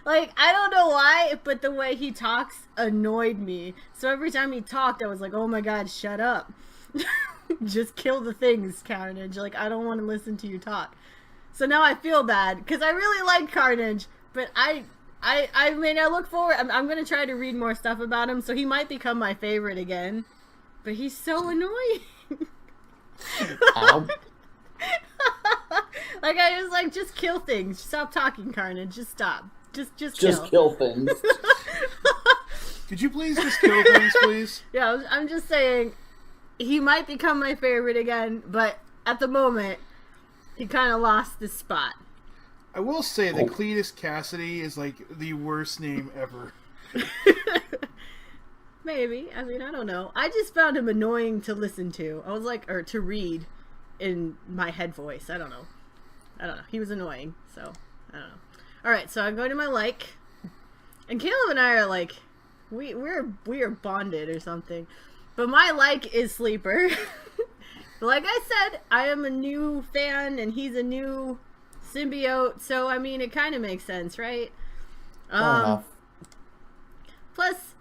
Like, I don't know why, but the way he talks annoyed me. So every time he talked, I was like, oh my god, shut up. Just kill the things, Carnage. Like, I don't want to listen to you talk. So now I feel bad, because I really like Carnage, but I mean, I look forward, I'm going to try to read more stuff about him, so he might become my favorite again. But he's so annoying. Like, I was like, just kill things. Stop talking, Carnage. Just stop. Just kill things. Could you please just kill things, please? Yeah, I'm just saying, he might become my favorite again, but at the moment, he kind of lost this spot. I will say that Cletus Cassidy is like the worst name ever. Maybe. I mean, I don't know. I just found him annoying to listen to. I was like, or to read in my head voice. I don't know. He was annoying, so I don't know. Alright, so I'm going to my like. And Caleb and I are like, we are bonded or something. But my like is Sleeper. Like I said, I am a new fan and he's a new symbiote, so I mean it kind of makes sense, right? Plus,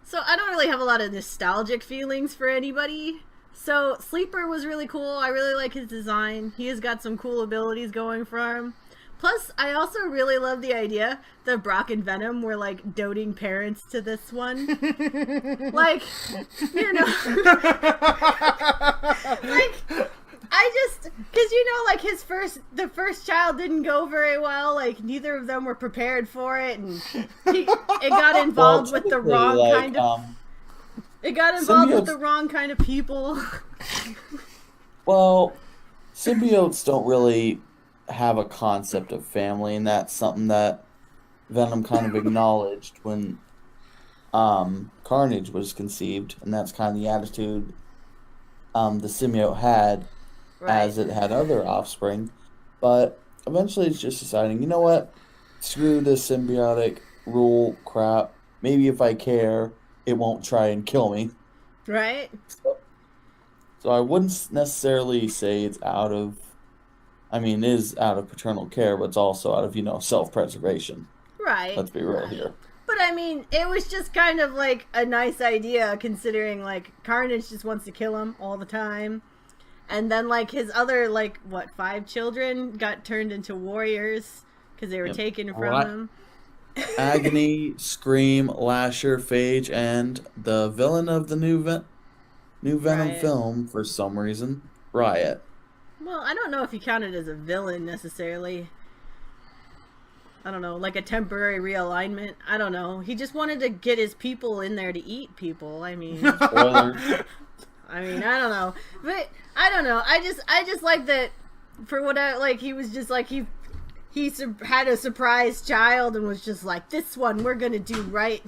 so I don't really have a lot of nostalgic feelings for anybody. So Sleeper was really cool. I really like his design. He has got some cool abilities going for him. Plus, I also really love the idea that Brock and Venom were, like, doting parents to this one. Like, you know. Like, I just, because, you know, like, the first child didn't go very well. Like, neither of them were prepared for it. And it got involved with the wrong kind of... It got involved with the wrong kind of people. Well, symbiotes don't really have a concept of family, and that's something that Venom kind of acknowledged when Carnage was conceived, and that's kind of the attitude the symbiote had as it had other offspring. But eventually it's just deciding, you know what, screw this symbiotic rule crap. Maybe if I care, it won't try and kill me. Right. So I wouldn't necessarily say it's out of, I mean, it is out of paternal care, but it's also out of, you know, self-preservation. Right. Let's be real here. But I mean, it was just kind of like a nice idea considering, like, Carnage just wants to kill him all the time. And then, like, his other, like, 5 children got turned into warriors because they were taken from him. Agony, Scream, Lasher, Phage, and the villain of the new Venom film, for some reason, Riot. Well, I don't know if he counted as a villain necessarily. I don't know, like a temporary realignment. I don't know. He just wanted to get his people in there to eat people. I mean, Spoilers. I mean, I don't know, but I don't know. I just like that for what I like. He was just like he had a surprise child and was just like, this one we're gonna do right.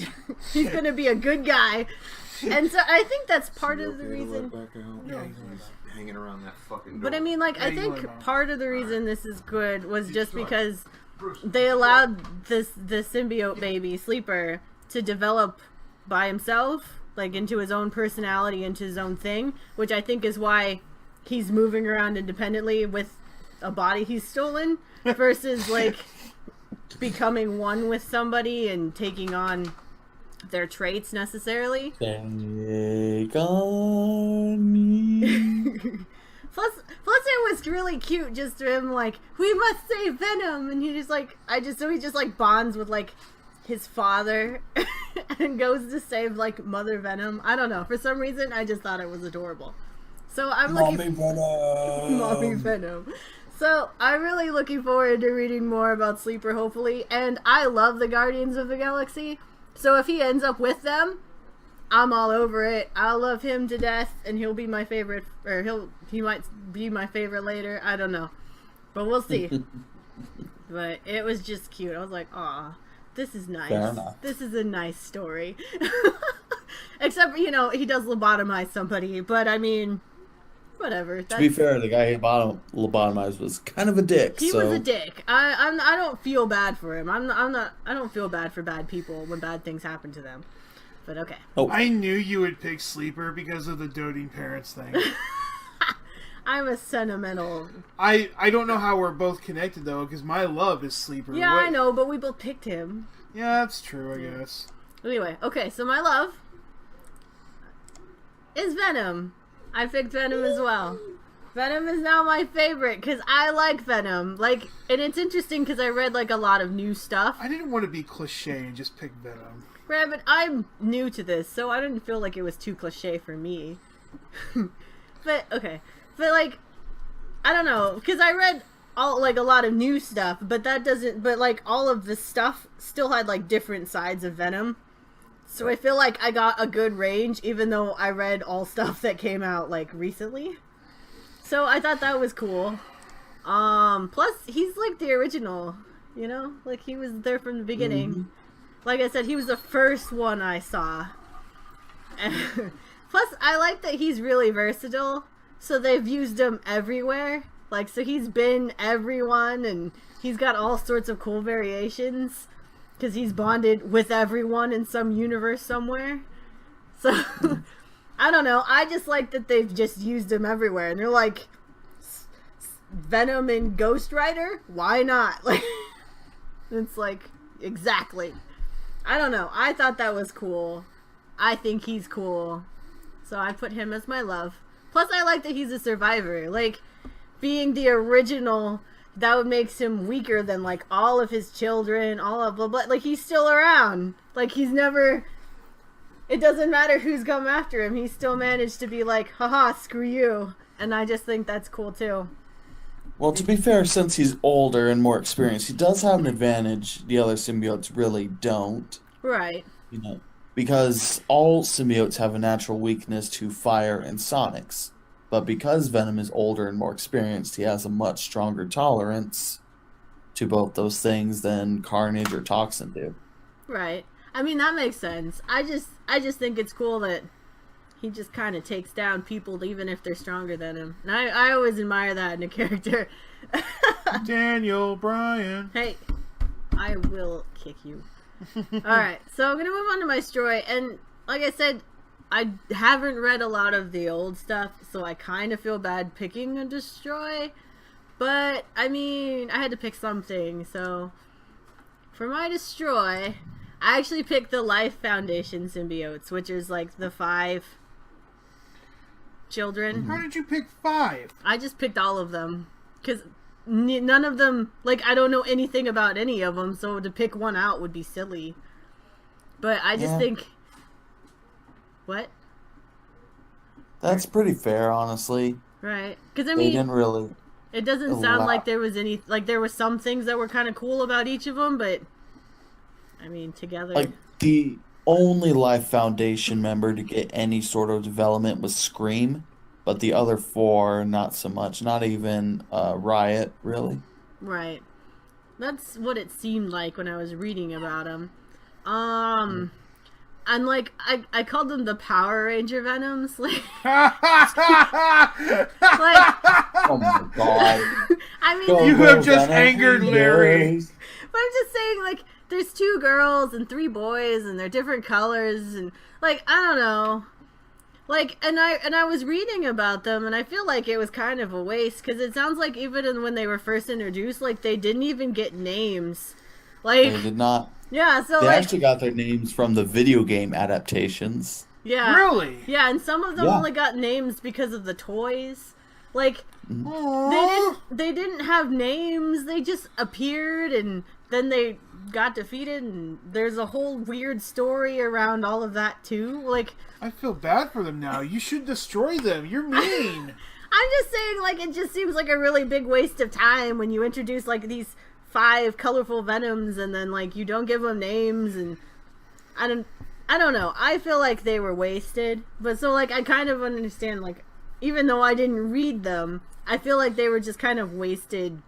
He's gonna be a good guy, and so I think that's part of the reason. Yeah, he's hanging around that fucking door. But I mean, like, I think part of the reason this is good was just because they allowed the symbiote baby, Sleeper, to develop by himself, like, into his own personality, into his own thing, which I think is why he's moving around independently with a body he's stolen, versus, like, becoming one with somebody and taking on their traits necessarily. Take on me. Plus it was really cute just to him, like, we must save Venom, and he just, like, so he just, like, bonds with, like, his father and goes to save, like, Mother Venom. I don't know, for some reason I just thought it was adorable. So I'm looking... Mommy Venom. So I'm really looking forward to reading more about Sleeper, hopefully, and I love the Guardians of the Galaxy, so if he ends up with them, I'm all over it. I'll love him to death, and he'll be my favorite, or he might be my favorite later. I don't know. But we'll see. But it was just cute. I was like, aw, this is nice. Fair enough. This is a nice story. Except, he does lobotomize somebody. But, I mean, whatever. To be fair, the guy he lobotomized was kind of a dick. He was a dick. I don't feel bad for him. I don't feel bad for bad people when bad things happen to them. But okay. Oh. I knew you would pick Sleeper because of the doting parents thing. I'm a sentimental... I don't know how we're both connected, though, because my love is Sleeper. Yeah, I know, but we both picked him. Yeah, that's true, I guess. Anyway, okay, so my love is Venom. I picked Venom as well. Venom is now my favorite, because I like Venom. And it's interesting because I read, a lot of new stuff. I didn't want to be cliche and just pick Venom. Right, but I'm new to this, so I didn't feel like it was too cliche for me. But, okay. But, I don't know, because I read a lot of new stuff, but that doesn't, all of the stuff still had, different sides of Venom. So I feel like I got a good range, even though I read all stuff that came out, recently. So I thought that was cool. Plus, he's, the original, he was there from the beginning. Mm-hmm. Like I said, he was the first one I saw. Plus, I like that he's really versatile. So they've used him everywhere. So he's been everyone, and he's got all sorts of cool variations. Because he's bonded with everyone in some universe somewhere. So, I don't know. I just like that they've just used him everywhere. And they're like, Venom and Ghost Rider? Why not? It's exactly. I don't know. I thought that was cool. I think he's cool. So I put him as my love. Plus, I like that he's a survivor. Being the original, that would make him weaker than, all of his children, all of blah, blah. He's still around. He's never... It doesn't matter who's come after him. He still managed to be haha, screw you. And I just think that's cool, too. Well, to be fair, since he's older and more experienced, he does have an advantage the other symbiotes really don't. Right. Because all symbiotes have a natural weakness to fire and sonics. But because Venom is older and more experienced, he has a much stronger tolerance to both those things than Carnage or Toxin do. Right. I mean, that makes sense. I just think it's cool that he just kind of takes down people even if they're stronger than him. And I always admire that in a character. Daniel Bryan. Hey, I will kick you. Alright, so I'm going to move on to my story. And like I said, I haven't read a lot of the old stuff, so I kind of feel bad picking a Destroy. But, I mean, I had to pick something. So, for my Destroy, I actually picked the Life Foundation symbiotes, which is the 5 children. How did you pick 5? I just picked all of them. Because none of them, I don't know anything about any of them, so to pick one out would be silly. But I just think... What? That's pretty fair, honestly. Right. Because, I They mean... didn't really... It doesn't sound like there was any... there were some things that were kind of cool about each of them, but... I mean, together... the only Life Foundation member to get any sort of development was Scream, but the other 4, not so much. Not even Riot, really. Right. That's what it seemed like when I was reading about them. And, I called them the Power Ranger Venoms. Oh my god. I mean... You have just angered Larry. But I'm just saying, there's 2 girls and 3 boys, and they're different colors, and, I don't know. And I was reading about them, and I feel like it was kind of a waste, because it sounds like even when they were first introduced, they didn't even get names. They did not. Yeah, so they actually got their names from the video game adaptations. Yeah. Really? Yeah, and some of them only got names because of the toys. They didn't have names, they just appeared, and then they got defeated, and there's a whole weird story around all of that too. I feel bad for them now. You should destroy them. You're mean. I'm just saying, it just seems like a really big waste of time when you introduce these 5 colorful Venoms, and then you don't give them names, and I don't know. I feel like they were wasted, but so I kind of understand even though I didn't read them, I feel like they were just kind of wasted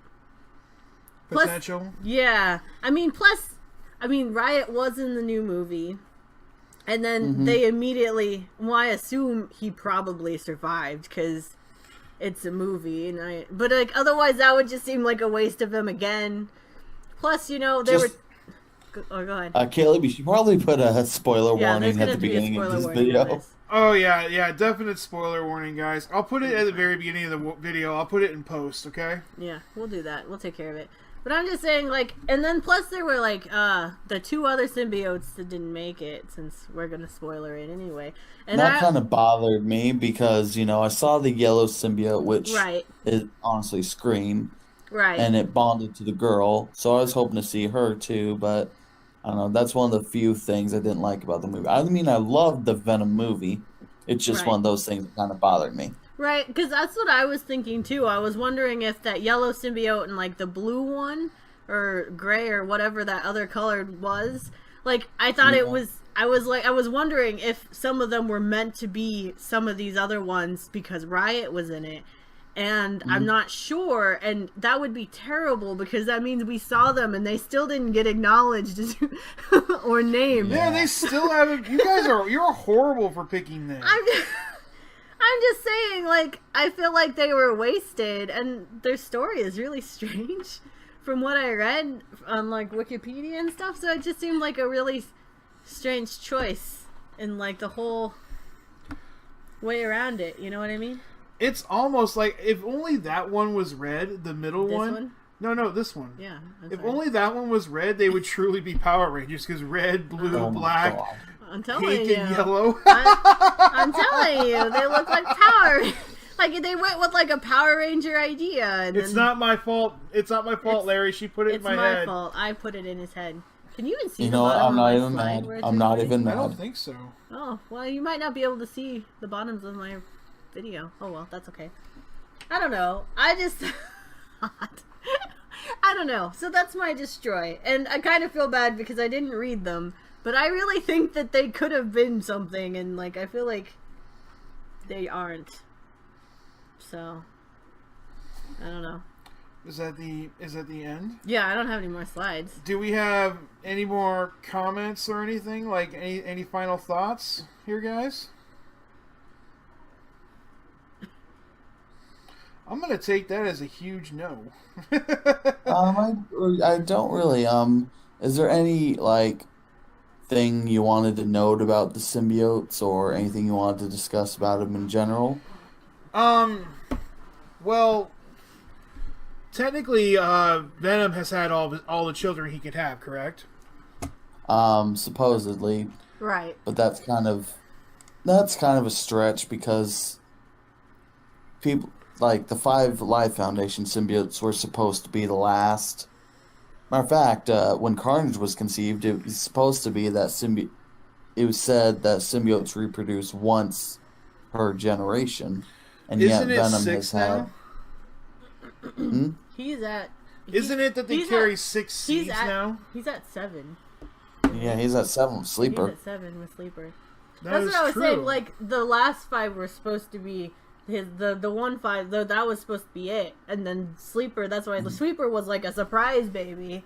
potential. Yeah. I mean, Riot was in the new movie. And then they immediately... Well, I assume he probably survived, because it's a movie. But, like, otherwise that would just seem like a waste of him again. Plus, you know, they were... Oh, go ahead. Caleb, you should probably put a spoiler warning at the beginning of this video. Oh, yeah, definite spoiler warning, guys. I'll put it at the very beginning of the video. I'll put it in post, okay? Yeah, we'll do that. We'll take care of it. But I'm just saying, like, and then plus there were, like, the 2 other symbiotes that didn't make it, since we're gonna spoiler it anyway. And that kind of bothered me, because, you know, I saw the yellow symbiote, which is honestly Scream. Right. And it bonded to the girl, so I was hoping to see her, too, but... I don't know, that's one of the few things I didn't like about the movie. I mean, I loved the Venom movie. It's just one of those things that kind of bothered me. Right, because that's what I was thinking, too. I was wondering if that yellow symbiote and, like, the blue one, or gray, or whatever that other color was, like, I thought it was... I was wondering if some of them were meant to be some of these other ones because Riot was in it. And I'm not sure, and that would be terrible because that means we saw them and they still didn't get acknowledged or named. Yeah, they still haven't. You're horrible for picking them. I'm just saying, like, I feel like they were wasted, and their story is really strange from what I read on, like, Wikipedia and stuff, so it just seemed like a really strange choice in, like, the whole way around it, you know what I mean? It's almost like if only that one was red, the middle This one. one? No, this one. Yeah. If only that one was red, they would truly be Power Rangers because red, blue, black, I'm telling pink, you. and yellow. I'm telling you, they look like Power. Like they went with like a Power Ranger idea. And it's not my fault. It's not my fault, Larry. She put it in my head. It's my fault. I put it in his head. Can you even see? You know what? I'm not even mad. I'm not even mad. I don't think so. Oh well, you might not be able to see the bottoms of my video. Oh well, that's okay. I don't know. I don't know. So that's my destroy. And I kind of feel bad because I didn't read them. But I really think that they could have been something. And like, I feel like they aren't. So, I don't know. Is that the end? Yeah, I don't have any more slides. Do we have any more comments or anything? Like any final thoughts here, guys? I'm gonna take that as a huge no. I don't really. Is there any like thing you wanted to note about the symbiotes, or anything you wanted to discuss about them in general? Well, technically, Venom has had all the children he could have, correct? Supposedly. Right. But that's kind of a stretch because people. Like, the 5 Life Foundation symbiotes were supposed to be the last. Matter of fact, when Carnage was conceived, it was supposed to be that it was said that symbiotes reproduce once per generation. And Isn't yet it Venom 6 has now? had... He's at... Isn't it that they carry 6 seeds now? He's at 7. Yeah, he's at 7 with Sleeper. He's at 7 with Sleeper. That's what I was true. saying. Like, the last 5 were supposed to be... the 1-5 though, that was supposed to be it, and then Sleeper, that's why the Sleeper was like a surprise baby.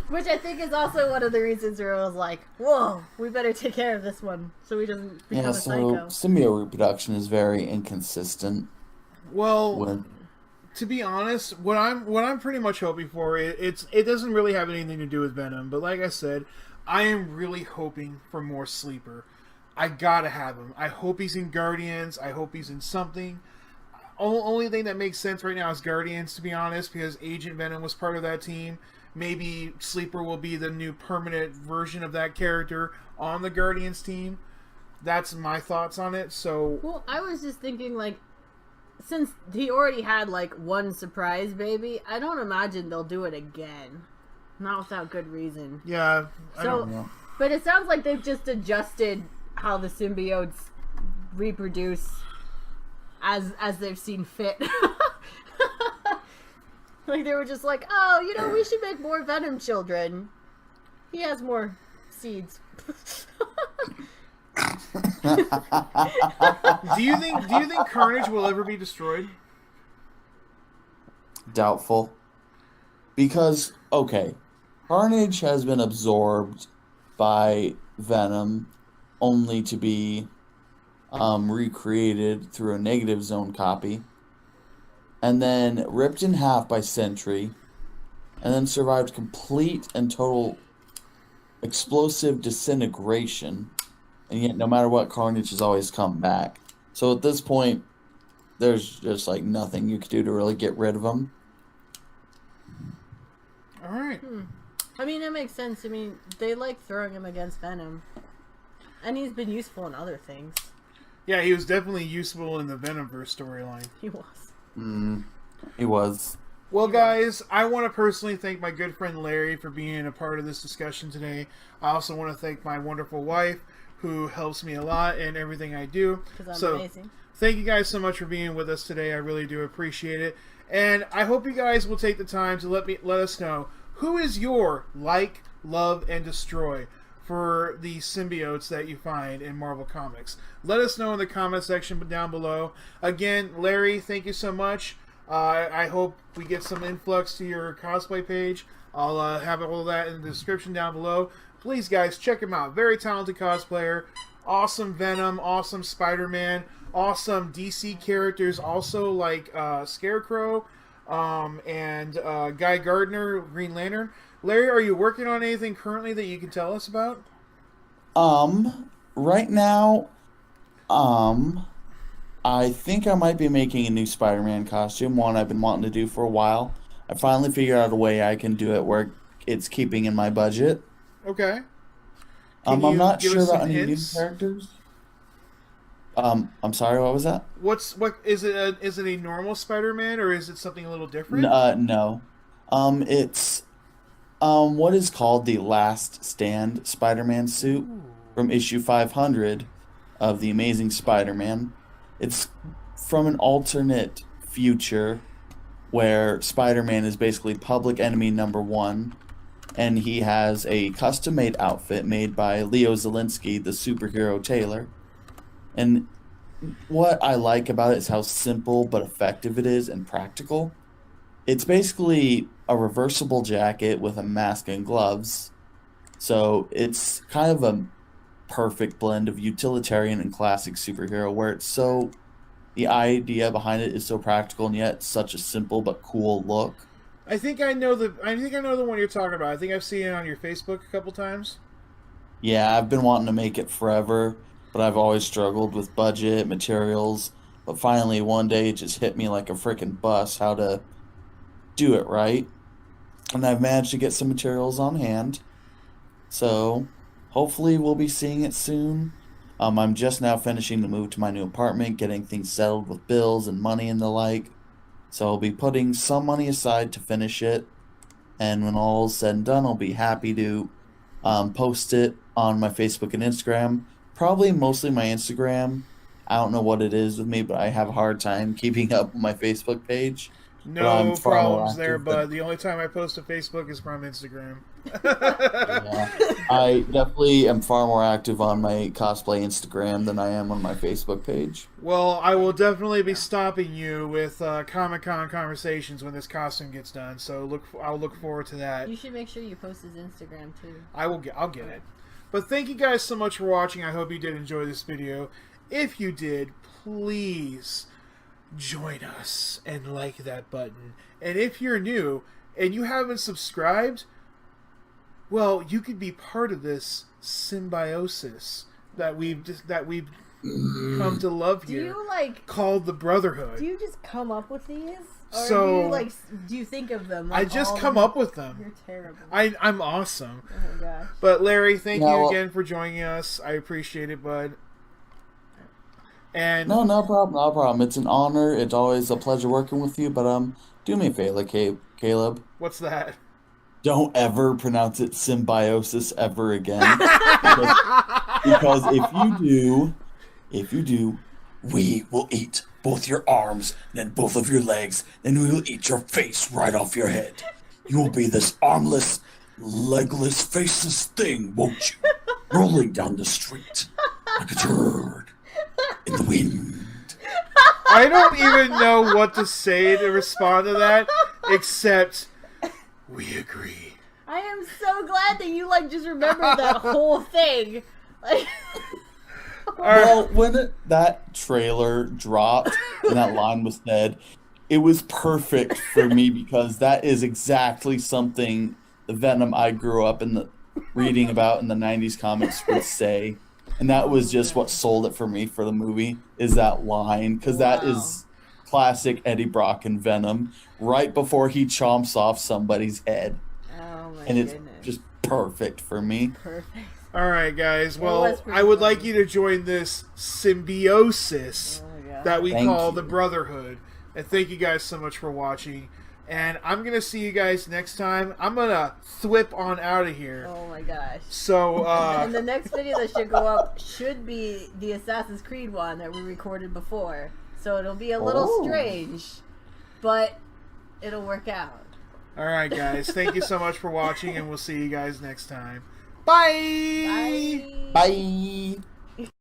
Which I think is also one of the reasons where I was like, whoa, we better take care of this one so he doesn't become a psycho. Symbiote reproduction is very inconsistent. Well, to be honest, what I'm pretty much hoping for, it doesn't really have anything to do with Venom, but like I said, I am really hoping for more Sleeper. I gotta have him. I hope he's in Guardians. I hope he's in something. Only thing that makes sense right now is Guardians, to be honest, because Agent Venom was part of that team. Maybe Sleeper will be the new permanent version of that character on the Guardians team. That's my thoughts on it. So, well, I was just thinking, like, since he already had like one surprise baby, I don't imagine they'll do it again. Not without good reason. Yeah. I don't know. But it sounds like they've just adjusted how the symbiotes reproduce as they've seen fit. Like they were just like, oh, you know, we should make more Venom children. He has more seeds. Do you think Carnage will ever be destroyed? Doubtful. Because, okay, Carnage has been absorbed by Venom only to be recreated through a negative zone copy, and then ripped in half by Sentry, and then survived complete and total explosive disintegration, and yet no matter what, Carnage has always come back. So at this point, there's just like nothing you could do to really get rid of him. All right. I mean, that makes sense. I mean, they like throwing him against Venom, and he's been useful in other things. Yeah, he was definitely useful in the Venomverse storyline. He was. He was. Well, guys, I want to personally thank my good friend Larry for being a part of this discussion today. I also want to thank my wonderful wife, who helps me a lot in everything I do. Because I'm amazing. Thank you guys so much for being with us today. I really do appreciate it. And I hope you guys will take the time to let us know who is your like, love, and destroy for the symbiotes that you find in Marvel Comics. Let us know in the comment section down below. Again, Larry, thank you so much. I hope we get some influx to your cosplay page. I'll have all of that in the description down below. Please, guys, check him out. Very talented cosplayer. Awesome Venom. Awesome Spider-Man. Awesome DC characters also, like Scarecrow and Guy Gardner, Green Lantern. Larry, are you working on anything currently that you can tell us about? Right now, I think I might be making a new Spider-Man costume, one I've been wanting to do for a while. I finally figured out a way I can do it where it's keeping in my budget. Okay. I'm not sure about any new characters. I'm sorry, what was that? What is it? Is it a normal Spider-Man or is it something a little different? No. It's what is called the Last Stand Spider-Man suit from issue 500 of The Amazing Spider-Man. It's from an alternate future where Spider-Man is basically public enemy number 1, and he has a custom-made outfit made by Leo Zielinski, the superhero tailor. And what I like about it is how simple but effective it is and practical. It's basically a reversible jacket with a mask and gloves. So it's kind of a perfect blend of utilitarian and classic superhero where it's so... The idea behind it is so practical and yet such a simple but cool look. I think I know the one you're talking about. I think I've seen it on your Facebook a couple times. Yeah, I've been wanting to make it forever, but I've always struggled with budget, materials. But finally, one day, it just hit me like a freaking bus how to do it right. And I've managed to get some materials on hand. So, hopefully we'll be seeing it soon. I'm just now finishing the move to my new apartment, getting things settled with bills and money and the like. So I'll be putting some money aside to finish it. And when all's said and done, I'll be happy to post it on my Facebook and Instagram. Probably mostly my Instagram. I don't know what it is with me, but I have a hard time keeping up with my Facebook page. No problems there, bud. The only time I post to Facebook is from Instagram. Yeah. I definitely am far more active on my cosplay Instagram than I am on my Facebook page. Well, I will definitely be stopping you with Comic-Con conversations when this costume gets done. So I'll look forward to that. You should make sure you post his Instagram too. I'll get it. But thank you guys so much for watching. I hope you did enjoy this video. If you did, please join us and like that button. And if you're new and you haven't subscribed, well, you could be part of this symbiosis that we've come to love here. Do you called the Brotherhood? Do you just come up with these? Or So do you think of them? I just come up with them. You're terrible. I'm awesome. Oh my gosh. But Larry, thank you again for joining us. I appreciate it, bud. And No problem. It's an honor. It's always a pleasure working with you. But do me a favor, Caleb. what's that? Don't ever pronounce it symbiosis ever again. because if you do, we will eat both your arms, then both of your legs, then we will eat your face right off your head. You will be this armless, legless, faceless thing, won't you? Rolling down the street like a turd in the wind. I don't even know what to say to respond to that, except We agree. I am so glad that you just remembered that whole thing. Like, well, when that trailer dropped and that line was said, it was perfect for me because that is exactly something the Venom I grew up reading about in the 90s comics would say. And that was just what sold it for me for the movie, is that line. Because that is classic Eddie Brock and Venom, right before he chomps off somebody's head. Oh my and it's goodness. just perfect for me. Perfect. All right, guys. Well, I would like you to join this symbiosis that we call the Brotherhood. And thank you guys so much for watching. And I'm going to see you guys next time. I'm going to thwip on out of here. Oh my gosh. So, and the next video that should go up should be the Assassin's Creed one that we recorded before. So it'll be a little strange, but it'll work out. All right, guys. Thank you so much for watching, and we'll see you guys next time. Bye! Bye! Bye!